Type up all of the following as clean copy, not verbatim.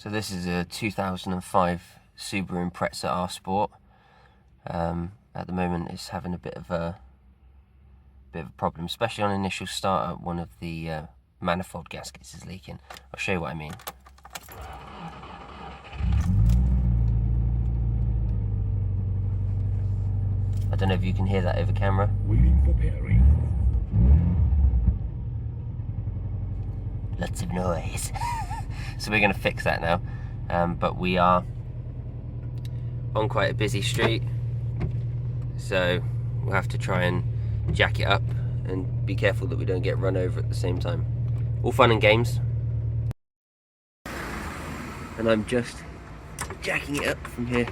So this is a 2005 Subaru Impreza R Sport. At the moment it's having a bit of a problem, especially on initial startup. One of the manifold gaskets is leaking. I'll show you what I mean. I don't know if you can hear that over camera. Waiting for pairing. Lots of noise. So we're going to fix that now, but we are on quite a busy street, so we'll have to try and jack it up and be careful that we don't get run over at the same time. All fun and games. And I'm just jacking it up from here.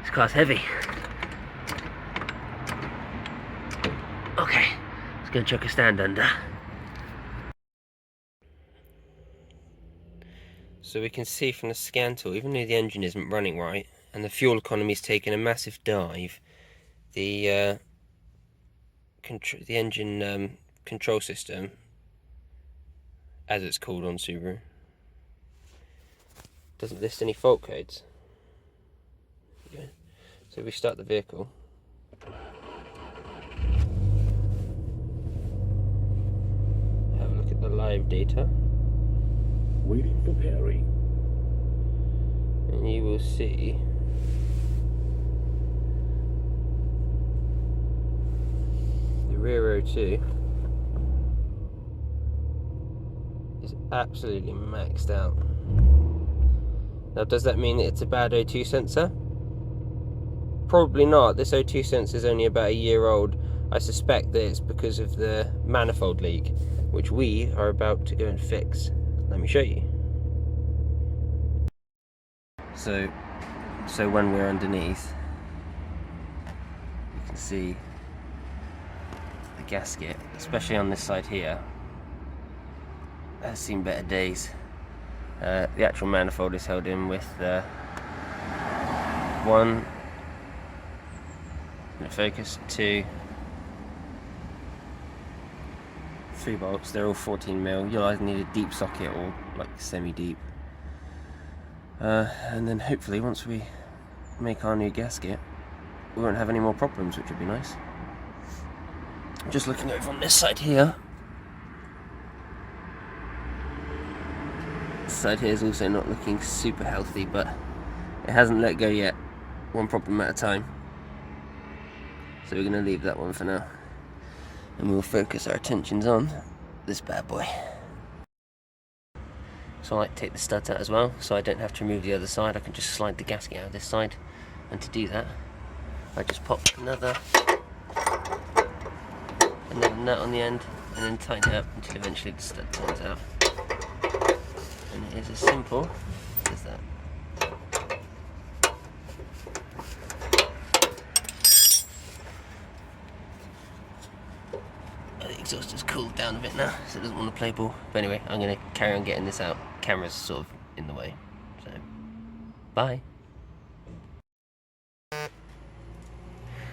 This car's heavy. Okay, let's go chuck a stand under. So we can see from the scan tool, even though the engine isn't running right and the fuel economy's taken a massive dive, the engine control system, as it's called on Subaru, doesn't list any fault codes. Okay. So we start the vehicle. Have a look at the live data. Waiting for pairing. And you will see the rear O2 is absolutely maxed out. Now, does that mean that it's a bad O2 sensor? Probably not. This O2 sensor is only about a year old. I suspect that it's because of the manifold leak, which we are about to go and fix. Let me show you. So when we're underneath, you can see the gasket, especially on this side here, has seen better days. The actual manifold is held in with one, focus, 2, 3 bolts. They're all 14mm. You'll either need a deep socket or like semi-deep. And then hopefully once we make our new gasket, we won't have any more problems, which would be nice. Just looking over on this side here. This side here is also not looking super healthy, but it hasn't let go yet. One problem at a time. So we're going to leave that one for now. And we'll focus our attentions on this bad boy. So I like to take the studs out as well, so I don't have to remove the other side. I can just slide the gasket out of this side. And to do that, I just pop another nut on the end, and then tighten it up until eventually the stud comes out. And it is as simple as that. The exhaust has cooled down a bit now, so it doesn't want to play ball. But anyway, I'm going to carry on getting this out. Camera's sort of in the way, so bye.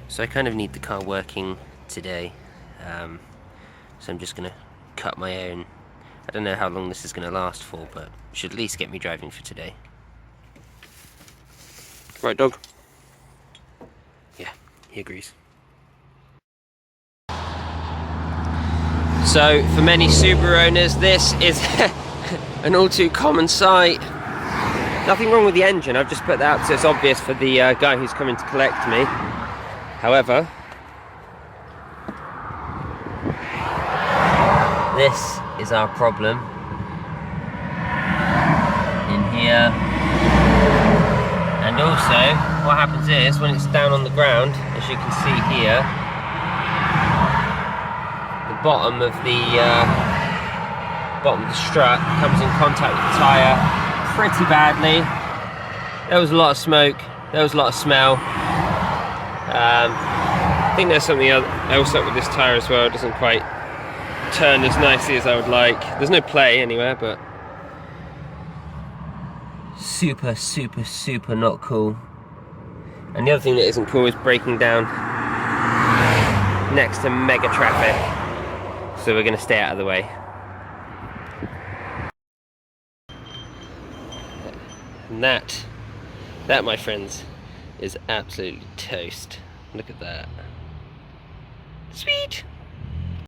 So I kind of need the car working today, so I'm just going to cut my own. I don't know how long this is going to last for, but it should at least get me driving for today. Right, dog? Yeah, he agrees. So, for many Subaru owners, this is an all too common sight. Nothing wrong with the engine, I've just put that out so it's obvious for the guy who's coming to collect me. However, this is our problem. In here. And also, what happens is, when it's down on the ground, as you can see here, the bottom of the strut comes in contact with the tyre pretty badly, There was a lot of smoke, there was a lot of smell. I think there's something else up with this tyre as well. It doesn't quite turn as nicely as I would like. There's no play anywhere, but super, super, super not cool. And the other thing that isn't cool is braking down next to mega traffic. So we're going to stay out of the way. And that, my friends, is absolutely toast. Look at that. Sweet!